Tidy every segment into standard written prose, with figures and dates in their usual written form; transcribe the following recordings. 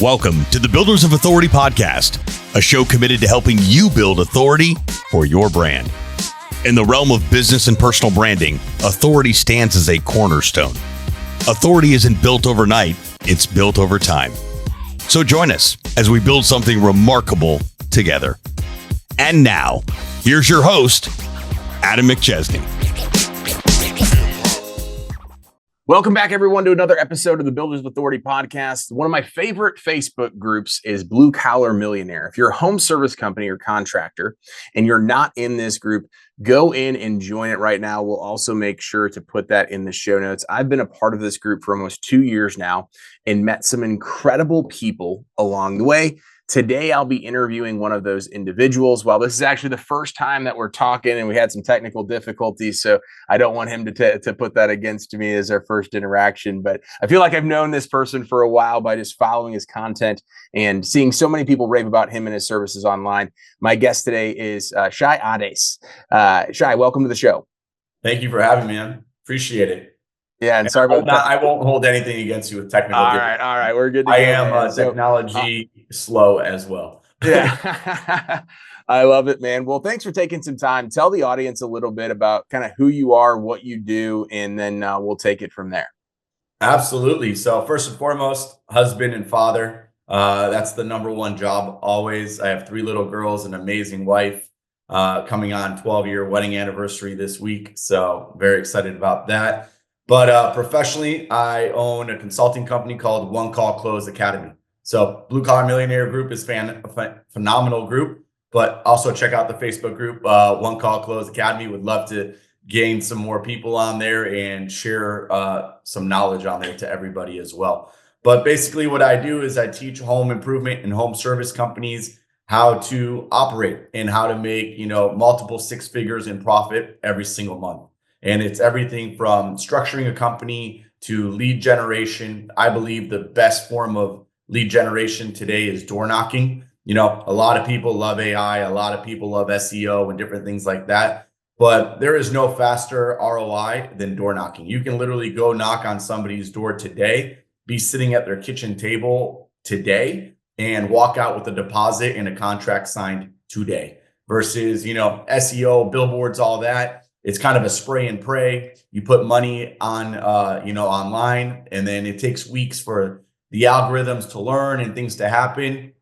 Welcome to the Builders of Authority podcast, a show committed to helping you build authority for your brand. In the realm of business and personal branding, authority stands as a cornerstone. Authority isn't built overnight, it's built over time. So join us as we build something remarkable together. And now, here's your host, Adam McChesney. Welcome back, everyone, to another episode of the Builders of Authority podcast. One of my favorite Facebook groups is Blue Collar Millionaire. If you're a home service company or contractor and you're not in this group, go in and join it right now. We'll also make sure to put that in the show notes. I've been a part of this group for almost 2 years now and met some incredible people along the way. Today, I'll be interviewing one of those individuals. Well, this is actually the first time that we're talking and we had some technical difficulties, so I don't want him to put that against me as our first interaction. But I feel like I've known this person for a while by just following his content and seeing so many people rave about him and his services online. My guest today is Shai Ades. Shai, welcome to the show. Thank you for having me, man. Appreciate it. Yeah, and sorry about that. I won't hold anything against you with technical. All right, we're good to go. I am technology slow as well. Yeah, I love it, man. Well, thanks for taking some time. Tell the audience a little bit about kind of who you are, what you do, and then we'll take it from there. Absolutely. So first and foremost, husband and father. That's the number one job always. I have 3 little girls, an amazing wife, coming on 12-year wedding anniversary this week. So very excited about that. But professionally, I own a consulting company called One Call Close Academy. So Blue Collar Millionaire group is a phenomenal group, but also check out the Facebook group, One Call Close Academy. Would love to gain some more people on there and share some knowledge on there to everybody as well. But basically what I do is I teach home improvement and home service companies how to operate and how to make, multiple 6 figures in profit every single month. And it's everything from structuring a company to lead generation. I believe the best form of lead generation today is door knocking. A lot of people love AI, a lot of people love SEO and different things like that. But there is no faster ROI than door knocking. You can literally go knock on somebody's door today, be sitting at their kitchen table today, and walk out with a deposit and a contract signed today. Versus, SEO, billboards, all that. It's kind of a spray and pray. You put money on, online, and then it takes weeks for the algorithms to learn and things to happen.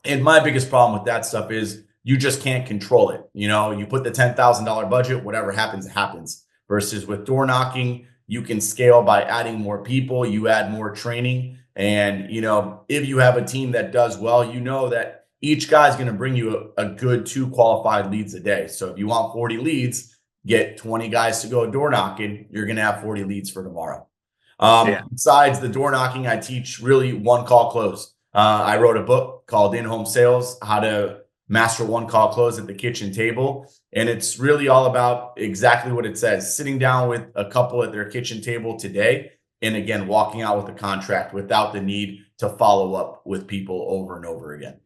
And my biggest problem with that stuff is you just can't control it. You put the $10,000 budget, whatever happens, happens. Versus with door knocking, you can scale by adding more people, you add more training. And, if you have a team that does well, that each guy's going to bring you a good 2 qualified leads a day. So if you want 40 leads, get 20 guys to go door knocking, you're going to have 40 leads for tomorrow. Besides the door knocking, I teach really one call close. I wrote a book called In-Home Sales, How to Master One Call Close at the Kitchen Table. And it's really all about exactly what it says, sitting down with a couple at their kitchen table today. And again, walking out with a contract without the need to follow up with people over and over again.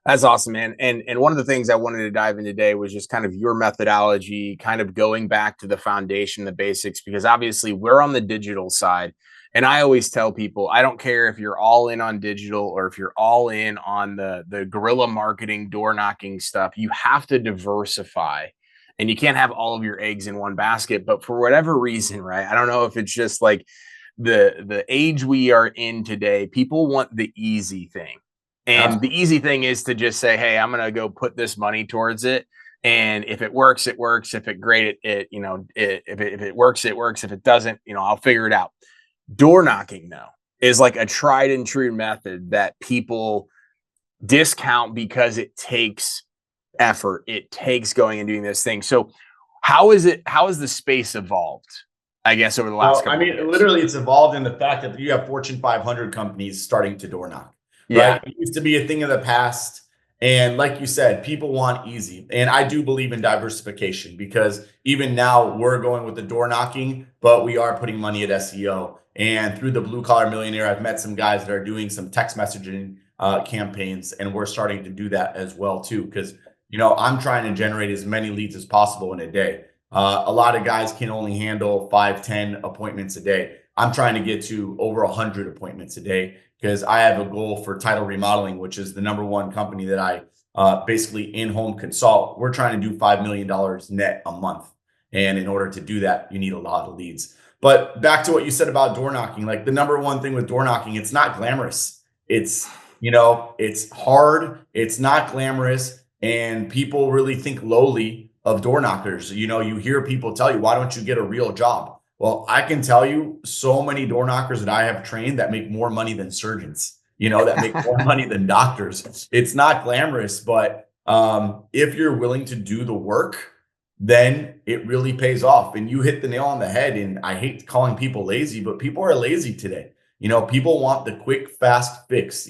That's awesome, man. And one of the things I wanted to dive in today was just kind of your methodology, kind of going back to the foundation, the basics, because obviously we're on the digital side. And I always tell people, I don't care if you're all in on digital or if you're all in on the guerrilla marketing, door knocking stuff, you have to diversify. And you can't have all of your eggs in one basket. But for whatever reason, right? I don't know if it's just like the age we are in today, people want the easy thing. And the easy thing is to just say, hey, I'm going to go put this money towards it. And if it works, it works. If it great, if it works, it works. If it doesn't, I'll figure it out. Door knocking, though, is like a tried and true method that people discount because it takes effort. It takes going and doing this thing. So how has the space evolved, I guess, over the last couple of years? Literally it's evolved in the fact that you have Fortune 500 companies starting to door knock. Yeah. Right? It used to be a thing of the past. And like you said, people want easy. And I do believe in diversification because even now we're going with the door knocking, but we are putting money at SEO. And through the Blue Collar Millionaire, I've met some guys that are doing some text messaging campaigns, and we're starting to do that as well too. Because, I'm trying to generate as many leads as possible in a day. A lot of guys can only handle 5-10 appointments a day. I'm trying to get to over 100 appointments a day because I have a goal for Title Remodeling, which is the #1 company that I basically in-home consult. We're trying to do $5 million net a month. And in order to do that, you need a lot of leads. But back to what you said about door knocking, like the #1 thing with door knocking, it's not glamorous. It's, it's hard. It's not glamorous. And people really think lowly of door knockers. You hear people tell you, why don't you get a real job? Well, I can tell you so many door knockers that I have trained that make more money than surgeons, that make more money than doctors. It's not glamorous, but if you're willing to do the work, then it really pays off. And you hit the nail on the head. And I hate calling people lazy, but people are lazy today. People want the quick, fast fix.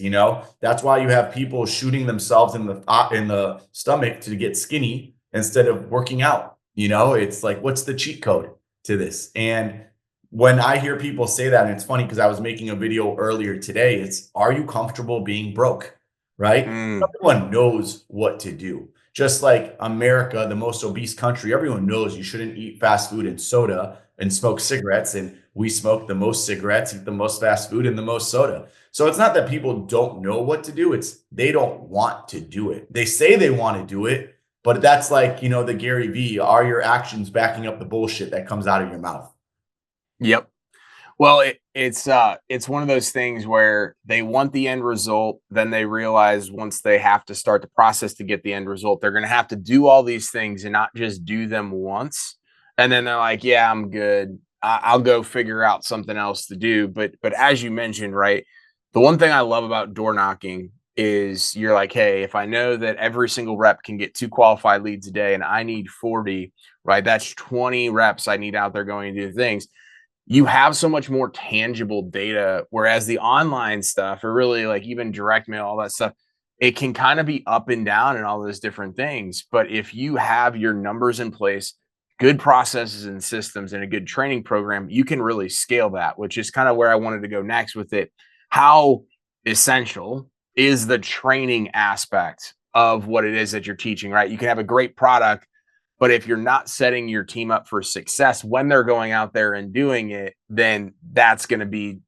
That's why you have people shooting themselves in the stomach to get skinny instead of working out. It's like, what's the cheat code to this? And when I hear people say that, and it's funny because I was making a video earlier today, it's, are you comfortable being broke? Right? Everyone knows what to do. Just like America, the most obese country, everyone knows you shouldn't eat fast food and soda and smoke cigarettes. And we smoke the most cigarettes, eat the most fast food, and the most soda. So it's not that people don't know what to do. It's they don't want to do it. They say they want to do it, but that's like, the Gary V, are your actions backing up the bullshit that comes out of your mouth? Yep. Well, it's one of those things where they want the end result. Then they realize once they have to start the process to get the end result, they're going to have to do all these things and not just do them once. And then they're like, yeah, I'm good. I'll go figure out something else to do. But as you mentioned, right, the one thing I love about door knocking is you're like, hey, if I know that every single rep can get 2 qualified leads a day and I need 40, right, that's 20 reps I need out there going to do things. You have so much more tangible data, whereas the online stuff, or really like even direct mail, all that stuff, it can kind of be up and down and all those different things. But if you have your numbers in place, good processes and systems, and a good training program, you can really scale that, which is kind of where I wanted to go next with it. How essential is the training aspect of what it is that you're teaching, right? You can have a great product, but if you're not setting your team up for success when they're going out there and doing it, then that's going to be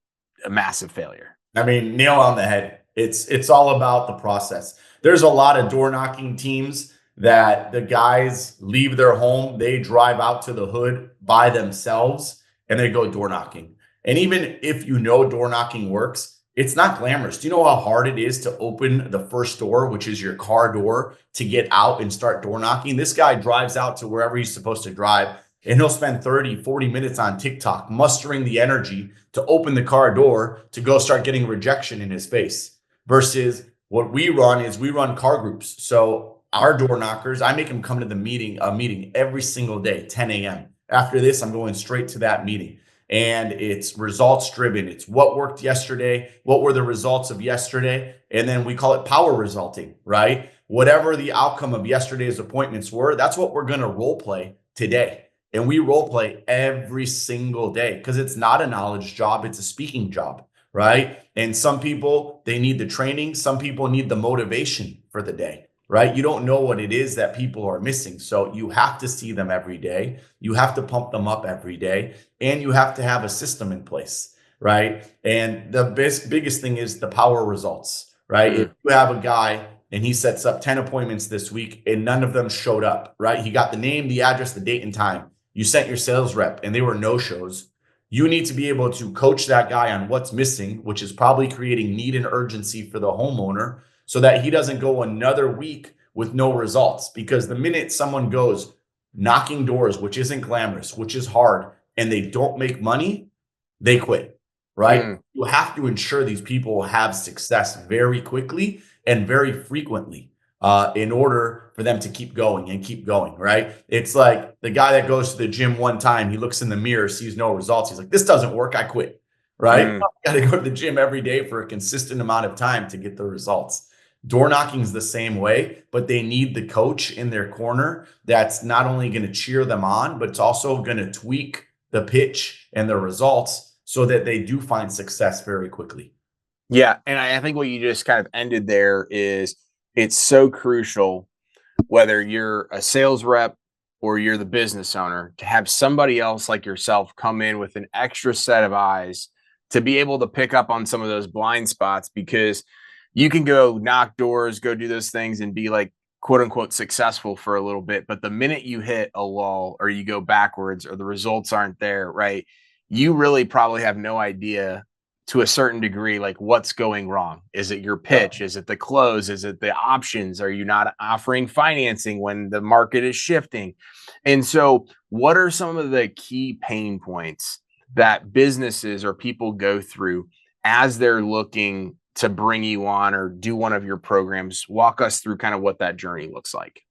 a massive failure. I mean, nail on the head. It's all about the process. There's a lot of door knocking teams that the guys leave their home, they drive out to the hood by themselves, and they go door knocking. And even if door knocking works, it's not glamorous. Do you know how hard it is to open the first door, which is your car door, to get out and start door knocking? This guy drives out to wherever he's supposed to drive, and he'll spend 30, 40 minutes on TikTok mustering the energy to open the car door to go start getting rejection in his face. Versus what we run car groups. So our door knockers, I make them come to a meeting every single day, 10 a.m. After this, I'm going straight to that meeting. And it's results driven. It's what worked yesterday. What were the results of yesterday? And then we call it power resulting, right? Whatever the outcome of yesterday's appointments were, that's what we're going to role play today. And we role play every single day because it's not a knowledge job. It's a speaking job, right? And some people, they need the training. Some people need the motivation for the day, right? You don't know what it is that people are missing. So you have to see them every day. You have to pump them up every day. And you have to have a system in place, right? And the biggest thing is the power results, right? If you have a guy and he sets up 10 appointments this week and none of them showed up, right? He got the name, the address, the date and time. You sent your sales rep and they were no-shows. You need to be able to coach that guy on what's missing, which is probably creating need and urgency for the homeowner so that he doesn't go another week with no results. Because the minute someone goes knocking doors, which isn't glamorous, which is hard, and they don't make money, they quit, right? You have to ensure these people have success very quickly and very frequently in order for them to keep going, right? It's like the guy that goes to the gym one time, he looks in the mirror, sees no results. He's like, this doesn't work, I quit, right? You got to go to the gym every day for a consistent amount of time to get the results. Door knocking is the same way, but they need the coach in their corner that's not only going to cheer them on, but it's also going to tweak the pitch and the results so that they do find success very quickly. Yeah. And I think what you just kind of ended there is it's so crucial, whether you're a sales rep, or you're the business owner, to have somebody else like yourself come in with an extra set of eyes to be able to pick up on some of those blind spots, because you can go knock doors, go do those things and be like, quote unquote, successful for a little bit. But the minute you hit a lull or you go backwards or the results aren't there, right? You really probably have no idea to a certain degree, like what's going wrong. Is it your pitch? Is it the close? Is it the options? Are you not offering financing when the market is shifting? And so, what are some of the key pain points that businesses or people go through as they're looking to bring you on or do one of your programs? Walk us through kind of what that journey looks like.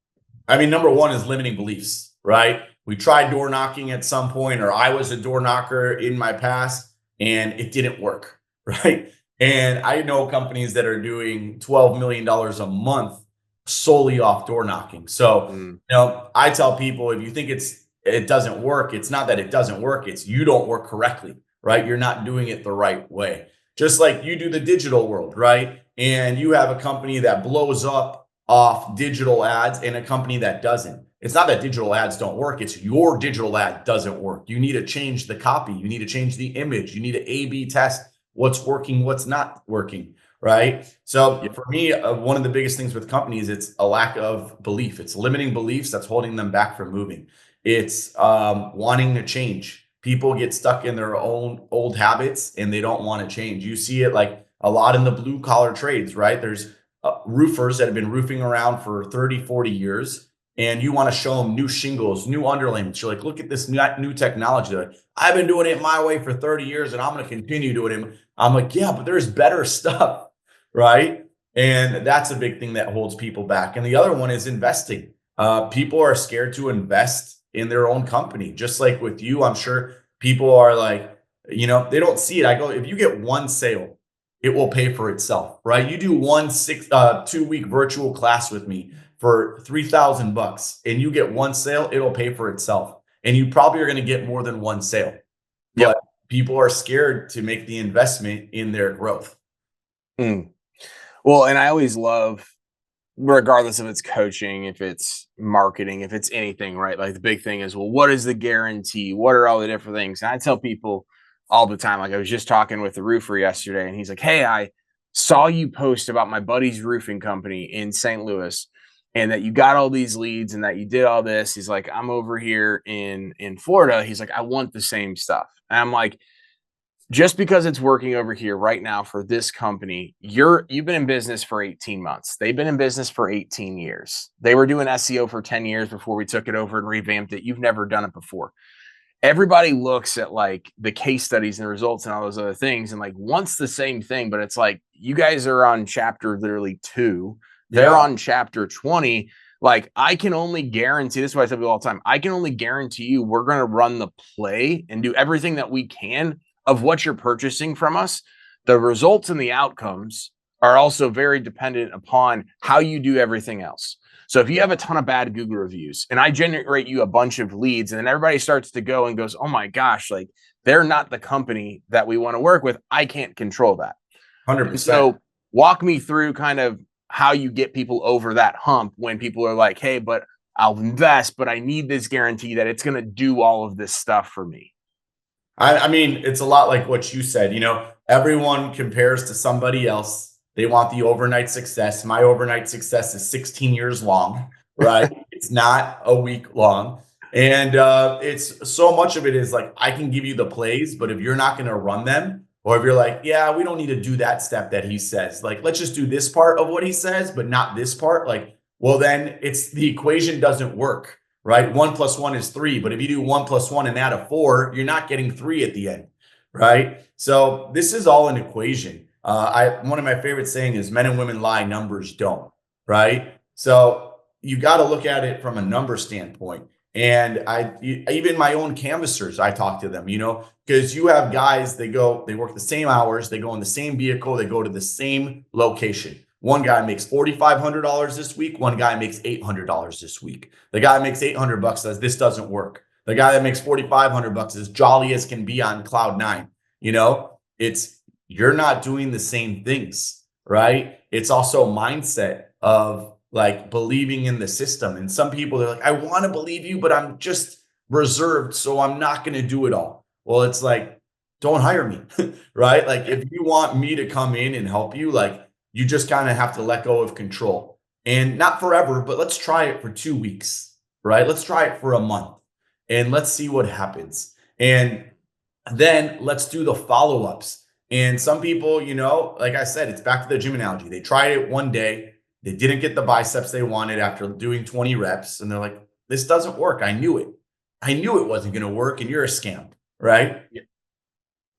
I mean, number one is limiting beliefs, right? We tried door knocking at some point, or I was a door knocker in my past, and it didn't work, right? And I know companies that are doing $12 million a month solely off door knocking. So, I tell people, if you think it doesn't work, it's not that it doesn't work, it's you don't work correctly, right? You're not doing it the right way. Just like you do the digital world, right? And you have a company that blows up off digital ads and a company that doesn't. It's not that digital ads don't work. It's your digital ad doesn't work. You need to change the copy. You need to change the image. You need to A/B test what's working, what's not working, right? So for me, one of the biggest things with companies, it's a lack of belief. It's limiting beliefs that's holding them back from moving. It's wanting to change. People get stuck in their own old habits and they don't want to change. You see it like a lot in the blue collar trades, right? There's roofers that have been roofing around for 30, 40 years. And you want to show them new shingles, new underlayments. You're like, look at this new technology. They're like, I've been doing it my way for 30 years and I'm going to continue doing it. I'm like, yeah, but there's better stuff, right? And that's a big thing that holds people back. And the other one is investing. People are scared to invest in their own company. Just like with you, I'm sure people are like, they don't see it. I go, if you get one sale, it will pay for itself, right? You do one 2-week virtual class with me for $3,000 and you get one sale, it'll pay for itself. And you probably are going to get more than one sale. But people are scared to make the investment in their growth. Well, and I always love, regardless if it's coaching, if it's marketing, if it's anything, right? Like the big thing is, well, what is the guarantee? What are all the different things? And I tell people all the time, like I was just talking with the roofer yesterday and he's like, hey, I saw you post about my buddy's roofing company in St. Louis and that you got all these leads and that you did all this. He's like, I'm over here in Florida. He's like, I want the same stuff. And I'm like, just because it's working over here right now for this company, you've been in business for 18 months. They've been in business for 18 years. They were doing SEO for 10 years before we took it over and revamped it. You've never done it before. Everybody looks at like the case studies and the results and all those other things and like wants the same thing, but it's like you guys are on chapter literally 2. They're on chapter 20. Like I can only guarantee, this is what I tell people all the time, I can only guarantee you we're going to run the play and do everything that we can of what you're purchasing from us. The results and the outcomes are also very dependent upon how you do everything else. So if you have a ton of bad Google reviews and I generate you a bunch of leads and then everybody starts to go and goes, oh my gosh, like they're not the company that we want to work with. I can't control that. 100%. So walk me through kind of how you get people over that hump when people are like, hey, but I'll invest, but I need this guarantee that it's going to do all of this stuff for me. I mean, it's a lot like what you said, everyone compares to somebody else. They want the overnight success. My overnight success is 16 years long, right? It's not a week long. And it's so much of it is like, I can give you the plays, but if you're not going to run them, or if you're like, yeah, we don't need to do that step that he says, like, let's just do this part of what he says, but not this part. Like, well, then it's the equation doesn't work, right? 1 + 1 is 3. But if you do 1 + 1 and add a 4, you're not getting 3 at the end, right? So this is all an equation. One of my favorite saying is men and women lie, numbers don't, right? So you got to look at it from a number standpoint. And even my own canvassers, I talk to them, because you have guys, they work the same hours, they go in the same vehicle, they go to the same location. One guy makes $4,500 this week. One guy makes $800 this week. The guy that makes $800 says this doesn't work. The guy that makes $4,500 is jolly as can be on cloud 9. You're not doing the same things, right? It's also mindset of like believing in the system. And some people, they're like, I want to believe you, but I'm just reserved, so I'm not going to do it all. Well, it's like, don't hire me, right? Like if you want me to come in and help you, like you just kind of have to let go of control, and not forever, but let's try it for 2 weeks, right? Let's try it for a month and let's see what happens. And then let's do the follow-ups. And some people, like I said, it's back to the gym analogy. They tried it one day. They didn't get the biceps they wanted after doing 20 reps. And they're like, this doesn't work. I knew it. I knew it wasn't going to work. And you're a scam, right?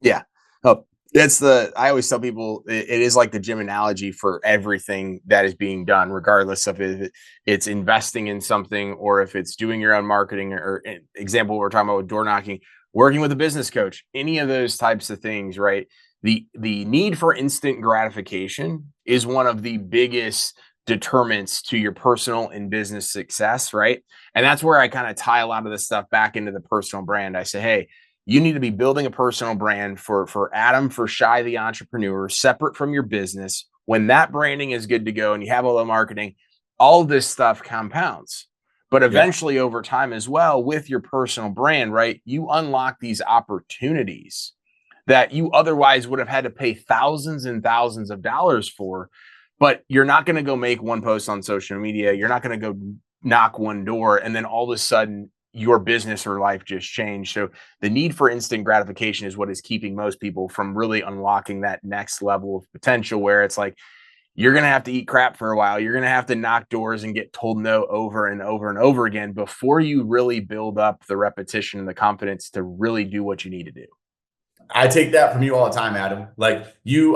Yeah. Oh, I always tell people it is like the gym analogy for everything that is being done, regardless of if it's investing in something or if it's doing your own marketing, or example, we're talking about with door knocking, working with a business coach, any of those types of things, right? The need for instant gratification is one of the biggest determinants to your personal and business success, right? And that's where I kind of tie a lot of this stuff back into the personal brand. I say, hey, you need to be building a personal brand for Adam, for Shai the entrepreneur, separate from your business. When that branding is good to go and you have all the marketing, all this stuff compounds. But eventually over time as well, with your personal brand, right, you unlock these opportunities that you otherwise would have had to pay thousands and thousands of dollars for. But you're not going to go make one post on social media. You're not going to go knock one door and then all of a sudden your business or life just changed. So the need for instant gratification is what is keeping most people from really unlocking that next level of potential, where it's like, you're going to have to eat crap for a while. You're going to have to knock doors and get told no over and over and over again before you really build up the repetition and the confidence to really do what you need to do. I take that from you all the time, Adam. Like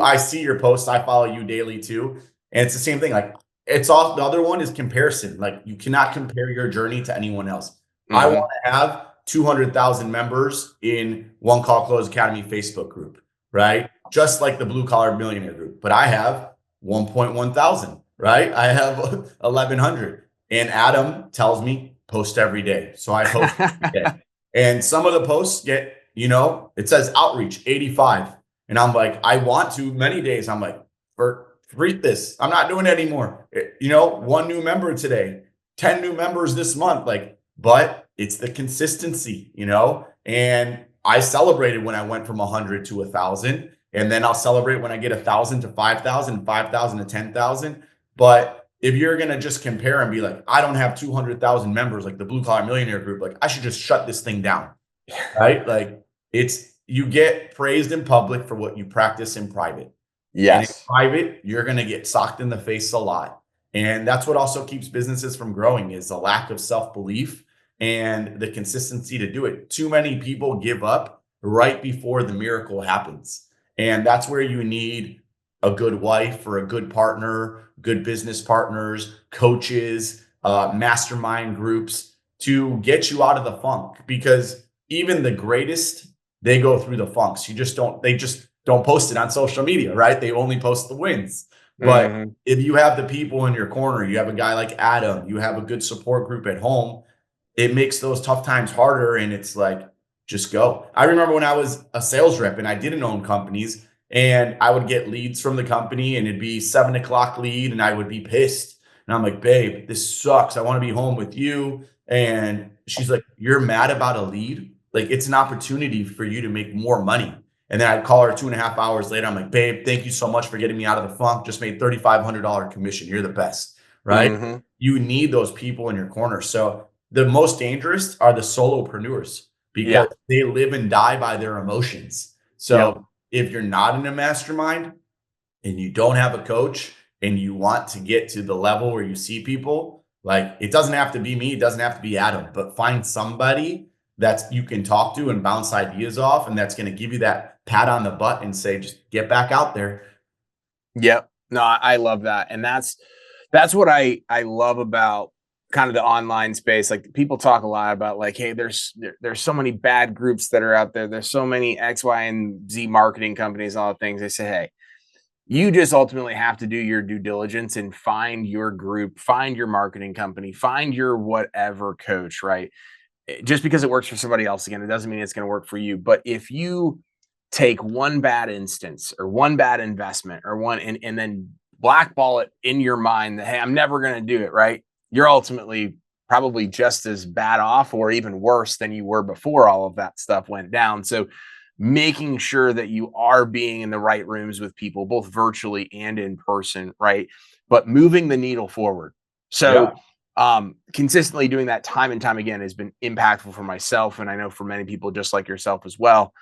I see your posts. I follow you daily too. And it's the same thing. Like it's all, the other one is comparison. Like you cannot compare your journey to anyone else. Mm-hmm. I want to have 200,000 members in One Call Close Academy Facebook group, right? Just like the Blue Collar Millionaire group. But I have 1.1 thousand, right? I have 1,100. And Adam tells me post every day. So I post every day. And some of the posts get, it says outreach 85. And I'm like, I want to many days. I'm like, forget this. I'm not doing it anymore. 1 new member today, 10 new members this month. Like, but it's the consistency, and I celebrated when I went from 100 to 1,000. And then I'll celebrate when I get 1,000 to 5,000, 5,000 to 10,000. But if you're going to just compare and be like, I don't have 200,000 members like the Blue Collar Millionaire group, like I should just shut this thing down, right? Like you get praised in public for what you practice in private. Yes. And in private, you're going to get socked in the face a lot. And that's what also keeps businesses from growing, is a lack of self-belief and the consistency to do it. Too many people give up right before the miracle happens. And that's where you need a good wife or a good partner, good business partners, coaches, mastermind groups to get you out of the funk. Because even the greatest, they go through the funks. They just don't post it on social media, right? They only post the wins. But if you have the people in your corner, you have a guy like Adam, you have a good support group at home, it makes those tough times harder. And it's like, just go. I remember when I was a sales rep and I didn't own companies, and I would get leads from the company and it'd be 7 o'clock lead and I would be pissed. And I'm like, babe, this sucks. I want to be home with you. And she's like, you're mad about a lead? Like, it's an opportunity for you to make more money. And then I'd call her 2.5 hours later. I'm like, babe, thank you so much for getting me out of the funk. Just made $3,500 commission. You're the best, right? Mm-hmm. You need those people in your corner. So the most dangerous are the solopreneurs, because they live and die by their emotions. So if you're not in a mastermind and you don't have a coach and you want to get to the level where you see people, like, it doesn't have to be me. It doesn't have to be Adam, but find somebody that you can talk to and bounce ideas off. And that's going to give you that pat on the butt and say, just get back out there. Yep. No, I love that. And that's what I love about kind of the online space. Like, people talk a lot about like, hey, there's so many bad groups that are out there. There's so many X, Y, and Z marketing companies, all the things. They say, hey, you just ultimately have to do your due diligence and find your group, find your marketing company, find your whatever coach, right? Just because it works for somebody else, again, it doesn't mean it's going to work for you. But if you take one bad instance or one bad investment or one and then blackball it in your mind that, hey, I'm never going to do it, right? You're ultimately probably just as bad off or even worse than you were before all of that stuff went down. So making sure that you are being in the right rooms with people, both virtually and in person, right? But moving the needle forward. So consistently doing that time and time again has been impactful for myself. And I know for many people just like yourself as well.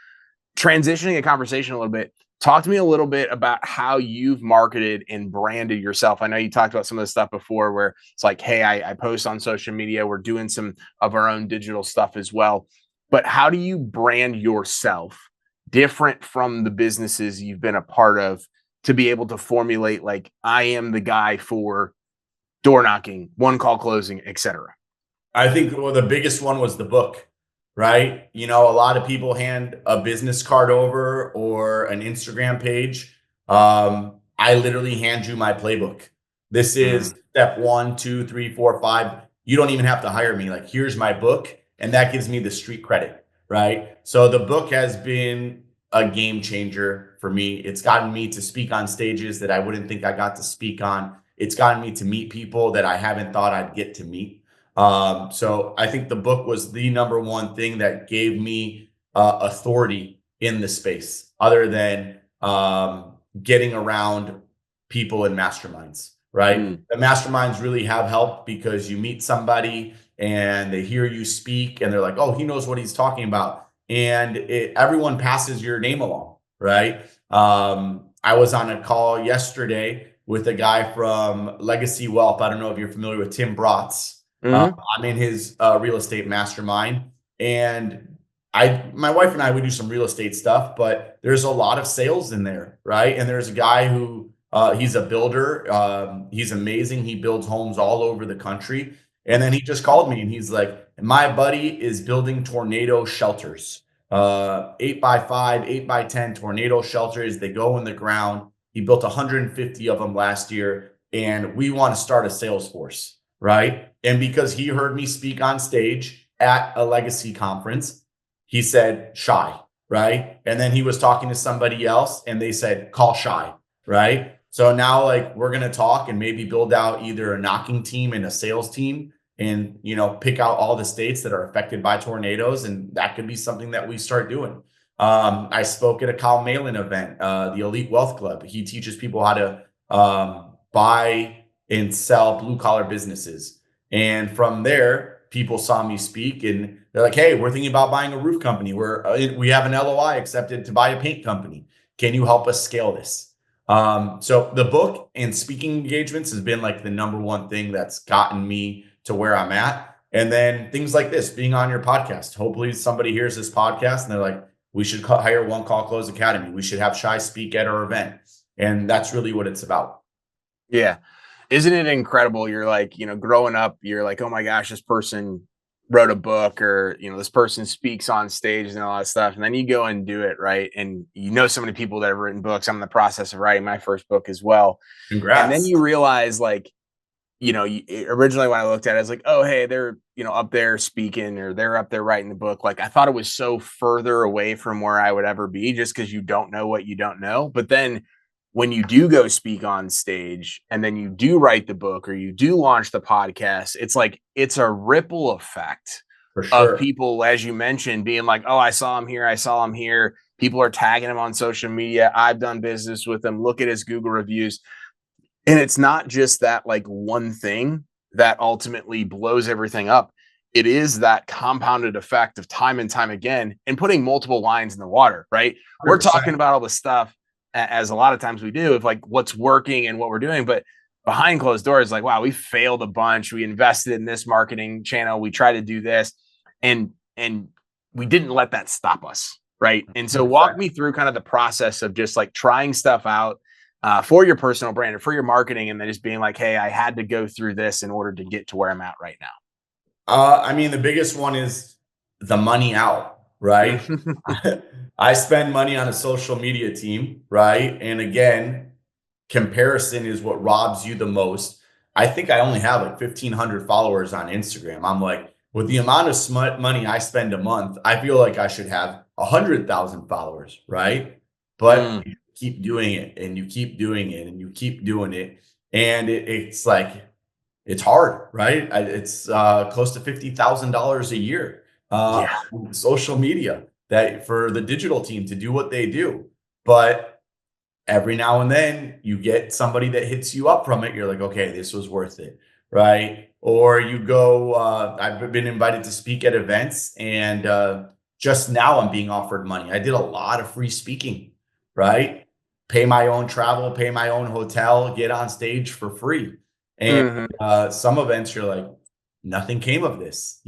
Transitioning a conversation a little bit, talk to me a little bit about how you've marketed and branded yourself. I know you talked about some of the stuff before where it's like, hey, I post on social media. We're doing some of our own digital stuff as well. But how do you brand yourself different from the businesses you've been a part of to be able to formulate, like, I am the guy for door knocking, one call closing, etc.? I think the biggest one was the book, right? You know, a lot of people hand a business card over or an Instagram page. I literally hand you my playbook. This is step 1, 2, 3, 4, 5. You don't even have to hire me. Like, here's my book. And that gives me the street credit, right? So the book has been a game changer for me. It's gotten me to speak on stages that I wouldn't think I got to speak on. It's gotten me to meet people that I haven't thought I'd get to meet. So I think the book was the number one thing that gave me authority in the space, other than getting around people in masterminds, right? The masterminds really have helped because you meet somebody and they hear you speak and they're like, oh, he knows what he's talking about. And everyone passes your name along, right? I was on a call yesterday with a guy from Legacy Wealth. I don't know if you're familiar with Tim Bratz. I'm in his real estate mastermind, and my wife and I, we do some real estate stuff, but there's a lot of sales in there, right? And there's a guy who he's a builder. He's amazing. He builds homes all over the country. And then he just called me and he's like, my buddy is building tornado shelters, 8x5, 8x10 tornado shelters. They go in the ground. He built 150 of them last year, and we want to start a sales force, right? And because he heard me speak on stage at a legacy conference, he said, Shai, right? And then he was talking to somebody else and they said, call Shai, right? So now, like, we're going to talk and maybe build out either a knocking team and a sales team and, you know, pick out all the states that are affected by tornadoes. And that could be something that we start doing. I spoke at a Kyle Malin event, the Elite Wealth Club. He teaches people how to buy and sell blue collar businesses. And from there, people saw me speak and they're like, hey, we're thinking about buying a roof company. We have an LOI accepted to buy a paint company. Can you help us scale this? So the book and speaking engagements has been like the number one thing that's gotten me to where I'm at. And then things like this, being on your podcast. Hopefully somebody hears this podcast and they're like, we should hire One Call Close Academy. We should have Shai speak at our event. And that's really what it's about. Yeah. Isn't it incredible? You're like, you know, growing up, you're like, oh my gosh, this person wrote a book, or, you know, this person speaks on stage and all that stuff. And then you go and do it, right? And you know so many people that have written books. I'm in the process of writing my first book as well. Congrats. And then you realize, like, you know, originally when I looked at it, I was like, oh, hey, they're, you know, up there speaking, or they're up there writing the book. Like, I thought it was so further away from where I would ever be, just because you don't know what you don't know. But then when you do go speak on stage and then you do write the book or you do launch the podcast, it's like, it's a ripple effect of people, as you mentioned, being like, oh, I saw him here. I saw him here. People are tagging him on social media. I've done business with him. Look at his Google reviews. And it's not just that, like, one thing that ultimately blows everything up. It is that compounded effect of time and time again, and putting multiple lines in the water, right? 100%. We're talking about all the stuff, as a lot of times we do, of like what's working and what we're doing, but behind closed doors, like, wow, we failed a bunch. We invested in this marketing channel. We tried to do this, and we didn't let that stop us, right? And so walk me through kind of the process of just like trying stuff out for your personal brand or for your marketing, and then just being like, hey, I had to go through this in order to get to where I'm at right now. I mean, the biggest one is the money out, right? I spend money on a social media team, right? And again, comparison is what robs you the most. I think I only have like 1,500 followers on Instagram. I'm like, with the amount of money I spend a month, I feel like I should have 100,000 followers, right? But keep doing it and you keep doing it and you keep doing it. And it's like, it's hard, right? It's close to $50,000 a year Yeah. on social media that for the digital team to do what they do. But every now and then you get somebody that hits you up from it. You're like, okay, this was worth it, right? Or you go, I've been invited to speak at events, and just now I'm being offered money. I did a lot of free speaking, right? Pay my own travel, pay my own hotel, get on stage for free. And Mhm. some events you're like, nothing came of this,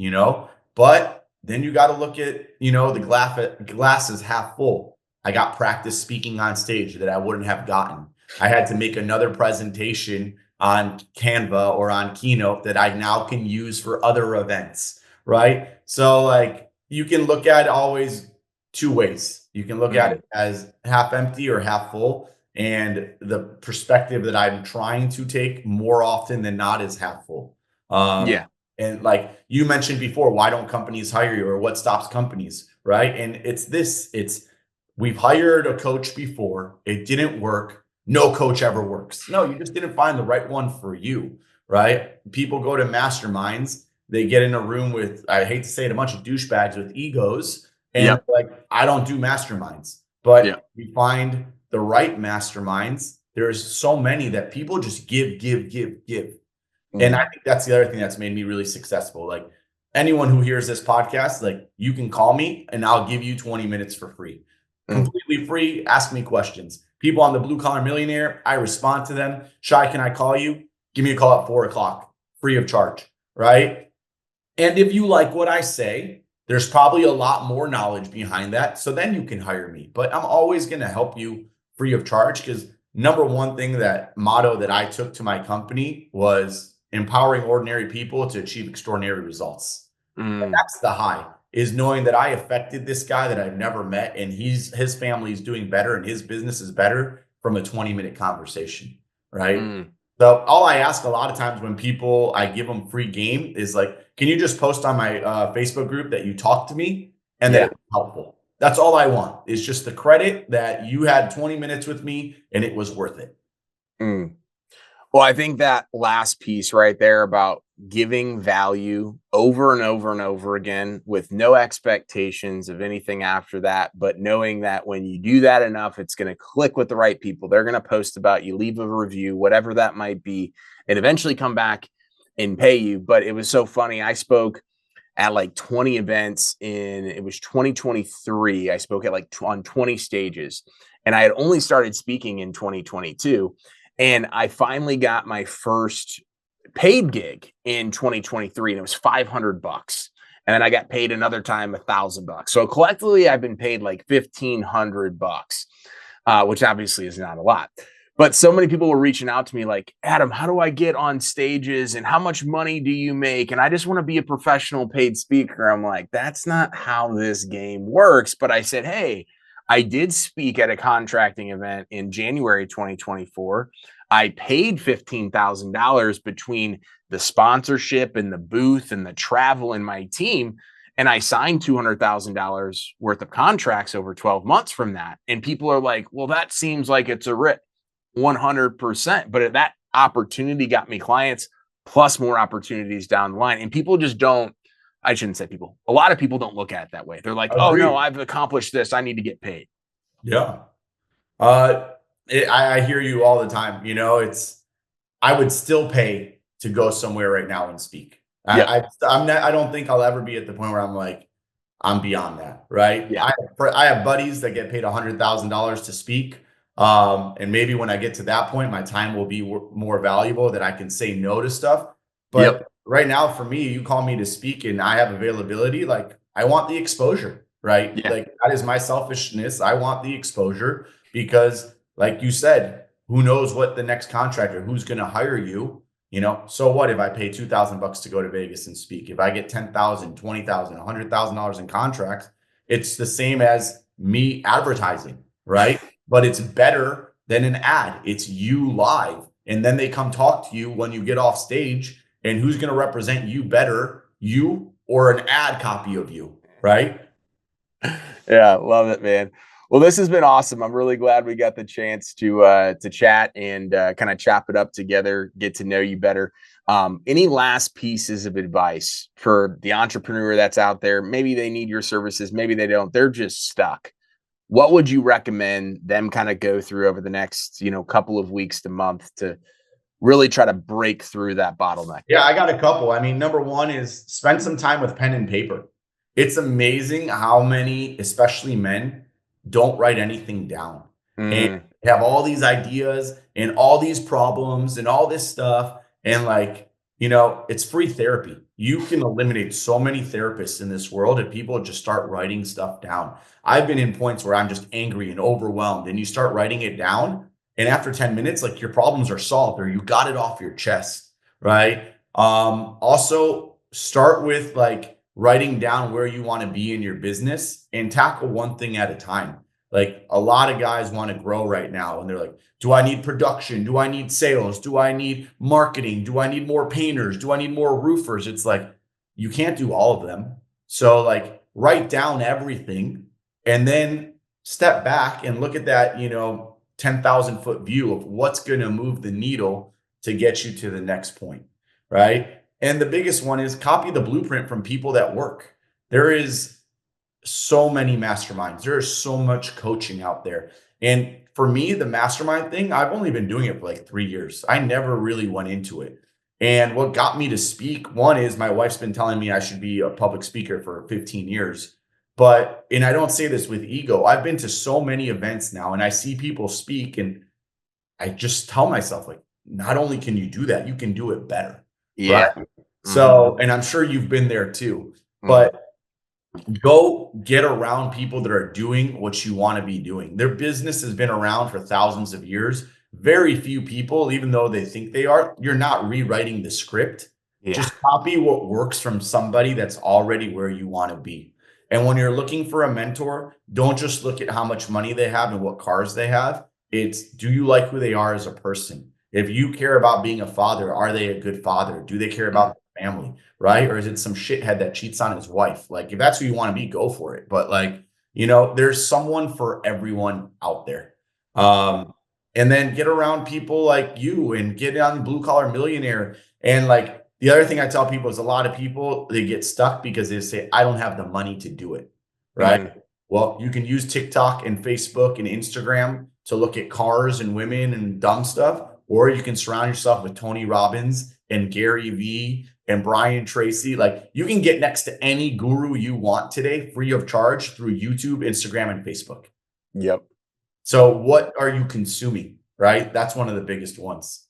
but then you got to look at, the glass is half full. I got practice speaking on stage that I wouldn't have gotten. I had to make another presentation on Canva or on Keynote that I now can use for other events, right? So like you can look at it always two ways. You can look at it as half empty or half full. And the perspective that I'm trying to take more often than not is half full. Yeah. And like you mentioned before, why don't companies hire you, or what stops companies, right? And it's we've hired a coach before, it didn't work. No coach ever works. No, you just didn't find the right one for you, right? People go to masterminds, they get in a room with, I hate to say it, a bunch of douchebags with egos, and Yep. like, I don't do masterminds, Yep. but we find the right masterminds. There's so many that people just give, give, give, give. And I Mhm. think that's the other thing that's made me really successful. Like anyone who hears this podcast, like you can call me and I'll give you 20 minutes for free, Mm. completely free. Ask me questions. People on the Blue Collar Millionaire, I respond to them. Shai, can I call you? Give me a call at 4 o'clock, free of charge. Right. And if you like what I say, there's probably a lot more knowledge behind that. So then you can hire me. But I'm always going to help you free of charge, because number one thing, that motto that I took to my company was empowering ordinary people to achieve extraordinary results. And Mm. that's the high, is knowing that I affected this guy that I've never met, and his family is doing better and his business is better from a 20-minute conversation. Right. Mm. So all I ask a lot of times when people, I give them free game, is like, can you just post on my Facebook group that you talked to me and that Yeah. it was helpful? That's all I want, is just the credit that you had 20 minutes with me and it was worth it. Mm. Well, I think that last piece right there about giving value over and over and over again with no expectations of anything after that, but knowing that when you do that enough, it's going to click with the right people. They're going to post about you, leave a review, whatever that might be, and eventually come back and pay you. But it was so funny. I spoke at like 20 events it was 2023. I spoke at like on 20 stages, and I had only started speaking in 2022. And I finally got my first paid gig in 2023, and it was $500. And then I got paid another time $1,000. So collectively, I've been paid like $1,500, which obviously is not a lot. But so many people were reaching out to me like, Adam, how do I get on stages and how much money do you make? And I just want to be a professional paid speaker. I'm like, that's not how this game works. But I said, hey, I did speak at a contracting event in January 2024. I paid $15,000 between the sponsorship and the booth and the travel and my team. And I signed $200,000 worth of contracts over 12 months from that. And people are like, well, that seems like it's a rip. 100%. But that opportunity got me clients plus more opportunities down the line. And people just don't, I shouldn't say people, a lot of people don't look at it that way. They're like, oh no, Agreed. I've accomplished this, I need to get paid. Yeah. Uh, I hear you all the time. I would still pay to go somewhere right now and speak. Yep. I don't think I'll ever be at the point where I'm like, I'm beyond that, right? Yeah. I have buddies that get paid $100,000 to speak. And maybe when I get to that point, my time will be more valuable, that I can say no to stuff. Yep. But right now, for me, you call me to speak and I have availability, like I want the exposure, right? Yeah. Like that is my selfishness. I want the exposure because, like you said, who knows what the next contractor who's going to hire you. So what if I pay $2,000 to go to Vegas and speak? If I get $10,000, $20,000, $100,000 in contracts, it's the same as me advertising, right? But it's better than an ad. It's you live. And then they come talk to you when you get off stage. And who's going to represent you better, you or an ad copy of you, right? Yeah. Love it, man. Well, this has been awesome. I'm really glad we got the chance to chat and kind of chop it up together, get to know you better. Any last pieces of advice for the entrepreneur that's out there? Maybe they need your services, maybe they don't. They're just stuck. What would you recommend them kind of go through over the next, couple of weeks to month to really try to break through that bottleneck? Yeah, I got a couple. I mean, number one is spend some time with pen and paper. It's amazing how many, especially men, don't write anything down and Mm, have all these ideas and all these problems and all this stuff. And like, it's free therapy. You can eliminate so many therapists in this world if people just start writing stuff down. I've been in points where I'm just angry and overwhelmed, and you start writing it down. And after 10 minutes, like your problems are solved or you got it off your chest, right? Also start with like writing down where you want to be in your business and tackle one thing at a time. Like a lot of guys want to grow right now and they're like, do I need production? Do I need sales? Do I need marketing? Do I need more painters? Do I need more roofers? It's like, you can't do all of them. So like write down everything and then step back and look at that, 10,000-foot view of what's going to move the needle to get you to the next point. Right. And the biggest one is copy the blueprint from people that work. There is so many masterminds. There is so much coaching out there. And for me, the mastermind thing, I've only been doing it for like 3 years. I never really went into it. And what got me to speak, one is my wife's been telling me I should be a public speaker for 15 years. And I don't say this with ego. I've been to so many events now and I see people speak and I just tell myself like, not only can you do that, you can do it better. yeah. Right. So, and I'm sure you've been there too, but go get around people that are doing what you want to be doing. Their business has been around for thousands of years. Very few people, even though they think they are, you're not rewriting the script. Yeah. Just copy what works from somebody that's already where you want to be. And when you're looking for a mentor, don't just look at how much money they have and what cars they have. It's, do you like who they are as a person? If you care about being a father, are they a good father? Do they care about their family? Right? Or is it some shithead that cheats on his wife? Like, if that's who you want to be, go for it. But like, there's someone for everyone out there. And then get around people like you and get on Blue Collar Millionaire. And like, the other thing I tell people is a lot of people, they get stuck because they say, I don't have the money to do it. Right. Well, you can use TikTok and Facebook and Instagram to look at cars and women and dumb stuff. Or you can surround yourself with Tony Robbins and Gary Vee and Brian Tracy. Like, you can get next to any guru you want today, free of charge, through YouTube, Instagram, and Facebook. Yep. So what are you consuming? Right? That's one of the biggest ones.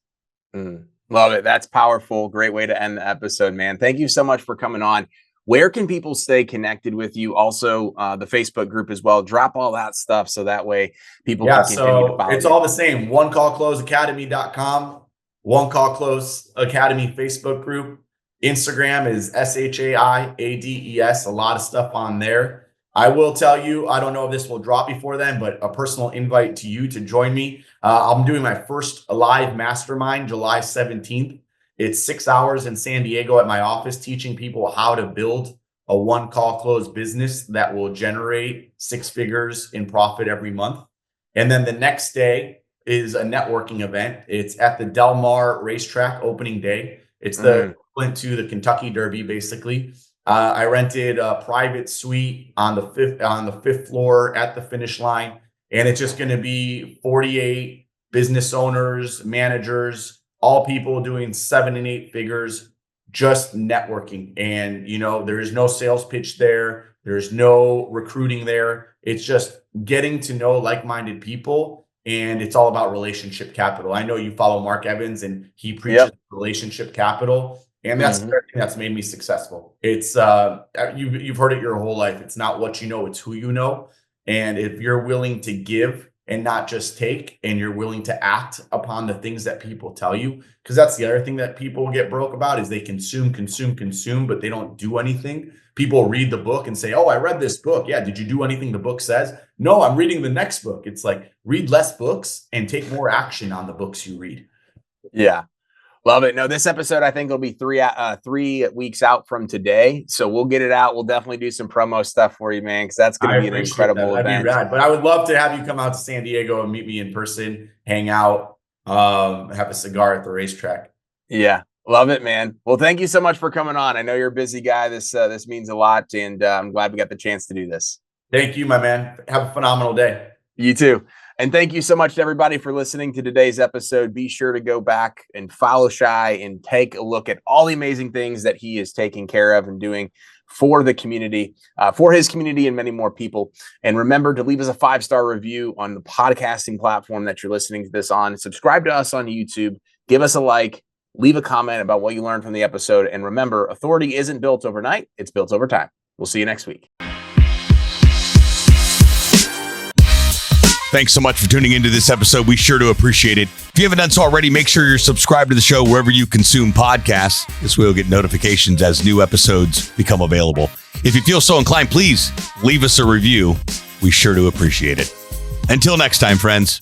Love it. That's powerful. Great way to end the episode, man. Thank you so much for coming on. Where can people stay connected with you? Also, the Facebook group as well. Drop all that stuff so that way people can continue to follow it's you. all the same. OneCallCloseAcademy.com, One Call Close Academy Facebook group. Instagram is ShaiAdes. A lot of stuff on there. I will tell you, I don't know if this will drop before then, but a personal invite to you to join me. I'm doing my first live mastermind July 17th. It's 6 hours in San Diego at my office, teaching people how to build a one call close business that will generate 6 figures in profit every month. And then the next day is a networking event. It's at the Del Mar racetrack opening day. It's the equivalent to the Kentucky Derby, basically. I rented a private suite on the fifth floor at the finish line, and it's just going to be 48 business owners, managers, all people doing 7 and 8 figures, just networking. And there is no sales pitch there. There's no recruiting there. It's just getting to know like-minded people, and it's all about relationship capital. I know you follow Mark Evans, and he preaches relationship capital. And that's the thing that's made me successful. It's you've heard it your whole life. It's not what you know, it's who you know. And if you're willing to give and not just take, and you're willing to act upon the things that people tell you, because that's the other thing that people get broke about is they consume, but they don't do anything. People read the book and say, oh, I read this book. Yeah. Did you do anything the book says? No, I'm reading the next book. It's like, read less books and take more action on the books you read. Yeah. Love it. No, this episode, I think, will be 3 weeks out from today. So we'll get it out. We'll definitely do some promo stuff for you, man, because that's going to be an incredible event. That'd be rad. But I would love to have you come out to San Diego and meet me in person, hang out, have a cigar at the racetrack. Yeah. Love it, man. Well, thank you so much for coming on. I know you're a busy guy. This means a lot, and I'm glad we got the chance to do this. Thank you, my man. Have a phenomenal day. You too. And thank you so much to everybody for listening to today's episode. Be sure to go back and follow Shai and take a look at all the amazing things that he is taking care of and doing for the community, for his community and many more people. And remember to leave us a 5-star review on the podcasting platform that you're listening to this on. Subscribe to us on YouTube. Give us a like. Leave a comment about what you learned from the episode. And remember, authority isn't built overnight. It's built over time. We'll see you next week. Thanks so much for tuning into this episode. We sure do appreciate it. If you haven't done so already, make sure you're subscribed to the show wherever you consume podcasts. This way you'll get notifications as new episodes become available. If you feel so inclined, please leave us a review. We sure do appreciate it. Until next time, friends.